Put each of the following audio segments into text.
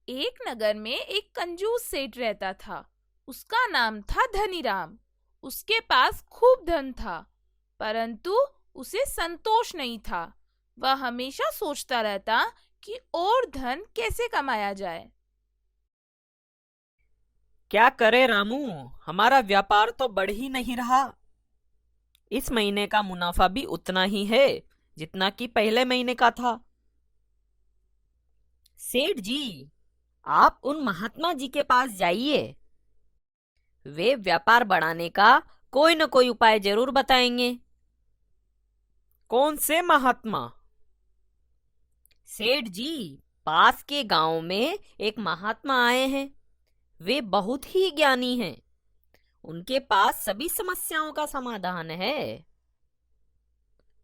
एक नगर में एक कंजूस सेठ रहता था। उसका नाम था धनीराम। उसके पास खूब धन था, परंतु उसे संतोष नहीं था। वह हमेशा सोचता रहता कि और धन कैसे कमाया जाए। क्या करे रामू, हमारा व्यापार तो बढ़ ही नहीं रहा। इस महीने का मुनाफा भी उतना ही है जितना कि पहले महीने का था। सेठ जी, आप उन महात्मा जी के पास जाइए। वे व्यापार बढ़ाने का कोई न कोई उपाय जरूर बताएंगे। कौन से महात्मा? सेठ जी, पास के गांव में एक महात्मा आए हैं। वे बहुत ही ज्ञानी हैं। उनके पास सभी समस्याओं का समाधान है।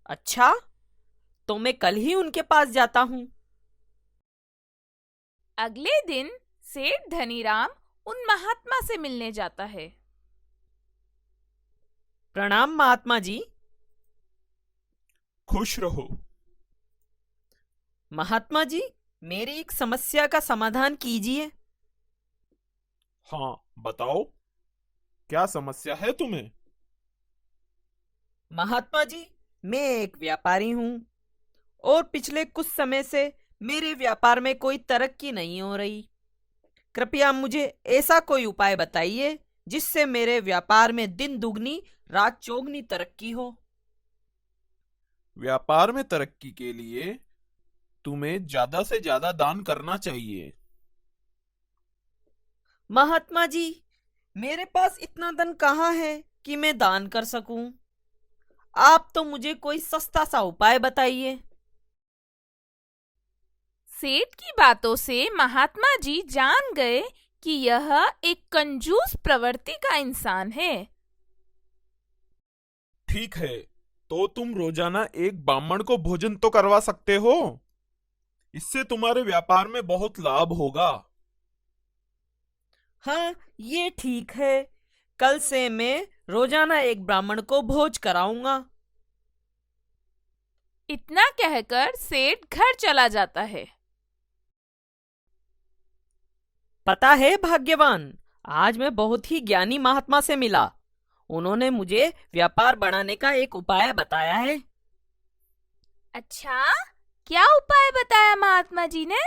अच्छा, तो मैं कल ही उनके पास जाता हूँ। अगले दिन सेठ धनीराम उन महात्मा से मिलने जाता है। प्रणाम महात्मा जी। खुश रहो। महात्मा जी, मेरी एक समस्या का समाधान कीजिए। हाँ, बताओ, क्या समस्या है तुम्हें? महात्मा जी, मैं एक व्यापारी हूँ और पिछले कुछ समय से मेरे व्यापार में कोई तरक्की नहीं हो रही। कृपया मुझे ऐसा कोई उपाय बताइए जिससे मेरे व्यापार में दिन दुगनी रात चौगनी तरक्की हो। व्यापार में तरक्की के लिए तुम्हें ज्यादा से ज्यादा दान करना चाहिए। महात्मा जी, मेरे पास इतना धन कहाँ है कि मैं दान कर सकूं। आप तो मुझे कोई सस्ता सा उपाय बताइए। सेठ की बातों से महात्मा जी जान गए कि यह एक कंजूस प्रवृत्ति का इंसान है। ठीक है, तो तुम रोजाना एक ब्राह्मण को भोजन तो करवा सकते हो। इससे तुम्हारे व्यापार में बहुत लाभ होगा। हाँ, ये ठीक है। कल से मैं रोजाना एक ब्राह्मण को भोज कराऊंगा। इतना कहकर सेठ घर चला जाता है। पता है भाग्यवान, आज मैं बहुत ही ज्ञानी महात्मा से मिला। उन्होंने मुझे व्यापार बढ़ाने का एक उपाय बताया है। अच्छा, क्या उपाय बताया महात्मा जी ने?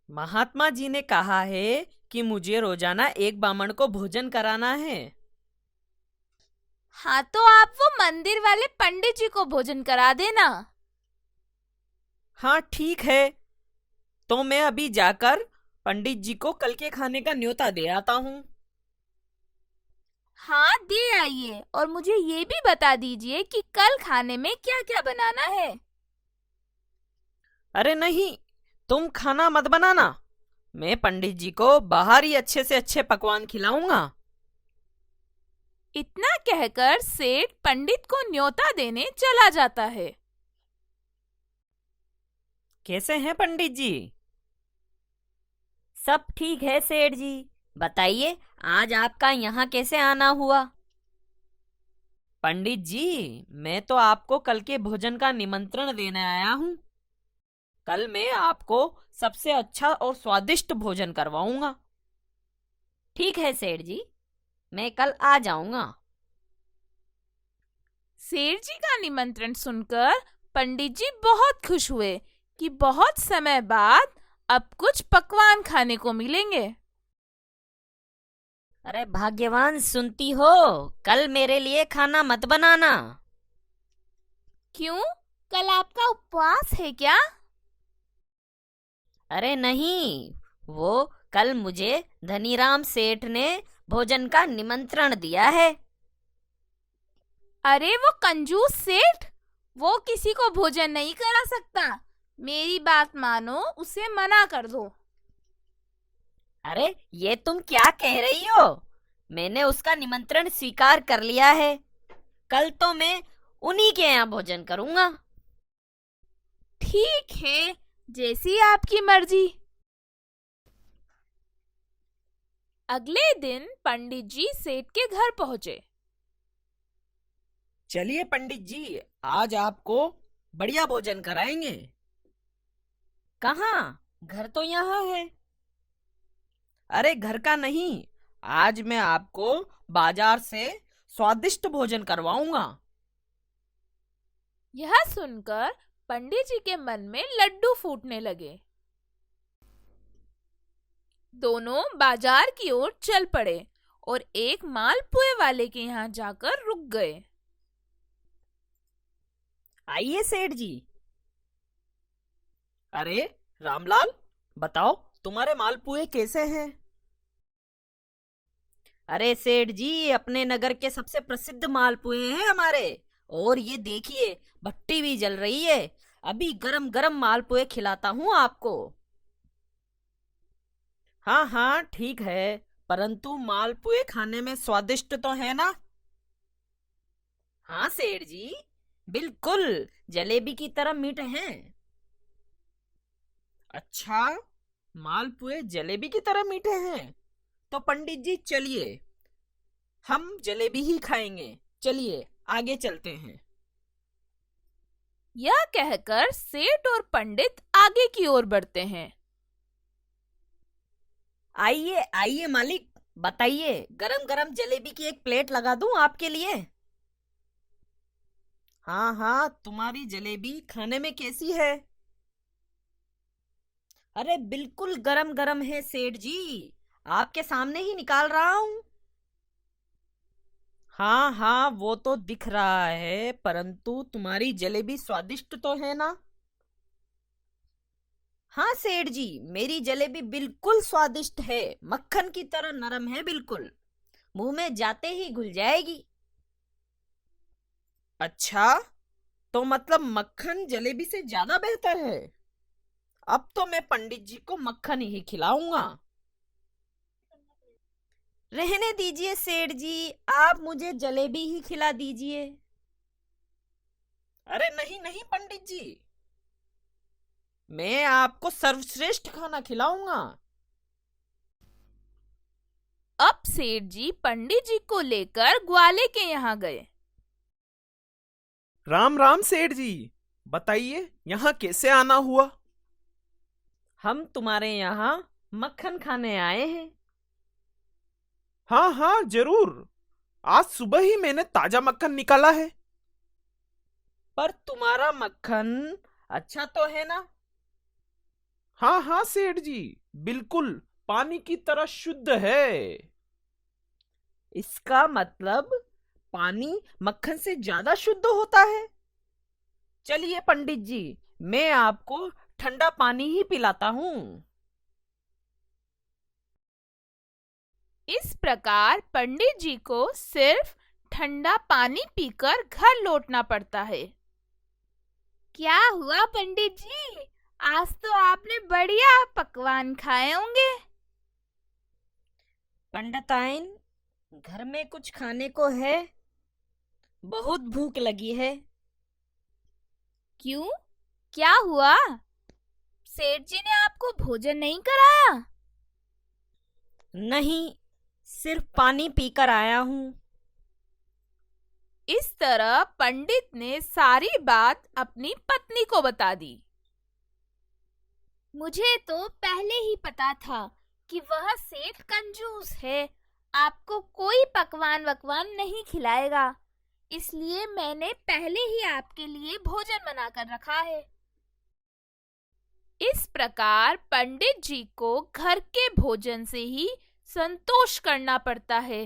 महात्मा जी ने कहा है कि मुझे रोजाना एक ब्राह्मण को भोजन कराना है। हाँ, तो आप वो मंदिर वाले पंडित जी को भोजन करा देना। हाँ ठीक है, तो मैं अभी जाकर पंडित जी को कल के खाने का न्योता दे आता हूँ। हाँ, दे आइए और मुझे ये भी बता दीजिए कि कल खाने में क्या क्या बनाना है। अरे नहीं, तुम खाना मत बनाना। मैं पंडित जी को बाहर ही अच्छे से अच्छे पकवान खिलाऊंगा। इतना कहकर सेठ पंडित को न्योता देने चला जाता है। कैसे हैं पंडित जी? सब ठीक है सेठ जी। बताइए, आज आपका यहाँ कैसे आना हुआ? पंडित जी, मैं तो आपको कल के भोजन का निमंत्रण देने आया हूँ। कल मैं आपको सबसे अच्छा और स्वादिष्ट भोजन करवाऊंगा। ठीक है सेठ जी, मैं कल आ जाऊंगा। सेठ जी का निमंत्रण सुनकर पंडित जी बहुत खुश हुए कि बहुत समय बाद अब कुछ पकवान खाने को मिलेंगे। अरे भाग्यवान, सुनती हो? कल मेरे लिए खाना मत बनाना। क्यों? कल आपका उपवास है क्या? अरे नहीं, वो कल मुझे धनीराम सेठ ने भोजन का निमंत्रण दिया है। अरे वो कंजूस सेठ, वो किसी को भोजन नहीं करा सकता। मेरी बात मानो, उसे मना कर दो। अरे ये तुम क्या कह रही हो? मैंने उसका निमंत्रण स्वीकार कर लिया है। कल तो मैं उन्हीं के यहाँ भोजन करूंगा। ठीक है, जैसी आपकी मर्जी। अगले दिन पंडित जी सेठ के घर पहुंचे। चलिए पंडित जी, आज आपको बढ़िया भोजन कराएंगे। कहाँ? घर तो यहाँ है। अरे घर का नहीं, आज मैं आपको बाजार से स्वादिष्ट भोजन करवाऊंगा। यह सुनकर पंडित जी के मन में लड्डू फूटने लगे। दोनों बाजार की ओर चल पड़े और एक मालपुए वाले के यहाँ जाकर रुक गए। आइए सेठ जी। अरे रामलाल, बताओ तुम्हारे मालपुए कैसे हैं? अरे सेठ जी, अपने नगर के सबसे प्रसिद्ध मालपुए हैं हमारे। और ये देखिए, भट्टी भी जल रही है। अभी गरम गरम मालपुए खिलाता हूँ आपको। हाँ हाँ ठीक है, परंतु मालपुए खाने में स्वादिष्ट तो है ना? हाँ सेठ जी, बिल्कुल जलेबी की तरह मीठे हैं। अच्छा, मालपुए जलेबी की तरह मीठे हैं? तो पंडित जी चलिए, हम जलेबी ही खाएंगे। चलिए आगे चलते हैं। यह कहकर सेठ और पंडित आगे की ओर बढ़ते हैं। आइए आइए मालिक, बताइए, गरम गरम जलेबी की एक प्लेट लगा दूं आपके लिए? हाँ हाँ, तुम्हारी जलेबी खाने में कैसी है? अरे बिल्कुल गरम गरम है सेठ जी, आपके सामने ही निकाल रहा हूँ। हाँ हाँ, वो तो दिख रहा है, परंतु तुम्हारी जलेबी स्वादिष्ट तो है ना? हाँ सेठ जी, मेरी जलेबी बिल्कुल स्वादिष्ट है, मक्खन की तरह नरम है, बिल्कुल मुंह में जाते ही घुल जाएगी। अच्छा, तो मतलब मक्खन जलेबी से ज्यादा बेहतर है? अब तो मैं पंडित जी को मक्खन ही खिलाऊंगा। रहने दीजिए सेठ जी, आप मुझे जलेबी ही खिला दीजिए। अरे नहीं नहीं पंडित जी, मैं आपको सर्वश्रेष्ठ खाना खिलाऊंगा। अब सेठ जी पंडित जी को लेकर ग्वाले के यहाँ गए। राम राम सेठ जी, बताइए यहाँ कैसे आना हुआ? हम तुम्हारे यहाँ मक्खन खाने आए हैं। हाँ हाँ जरूर, आज सुबह ही मैंने ताजा मक्खन निकाला है। पर तुम्हारा मक्खन अच्छा तो है ना? हाँ हाँ सेठ जी, बिल्कुल पानी की तरह शुद्ध है। इसका मतलब पानी मक्खन से ज्यादा शुद्ध होता है। चलिए पंडित जी, मैं आपको ठंडा पानी ही पिलाता हूँ। इस प्रकार पंडित जी को सिर्फ ठंडा पानी पीकर घर लौटना पड़ता है। क्या हुआ पंडित जी, आज तो आपने बढ़िया पकवान खाए होंगे। पंडिताइन, घर में कुछ खाने को है? बहुत भूख लगी है। क्यों, क्या हुआ? सेठ जी ने आपको भोजन नहीं कराया? नहीं, सिर्फ पानी पीकर आया हूँ। इस तरह पंडित ने सारी बात अपनी पत्नी को बता दी। मुझे तो पहले ही पता था कि वह सेठ कंजूस है, आपको कोई पकवान वकवान नहीं खिलाएगा, इसलिए मैंने पहले ही आपके लिए भोजन बनाकर रखा है। इस प्रकार पंडित जी को घर के भोजन से ही संतोष करना पड़ता है।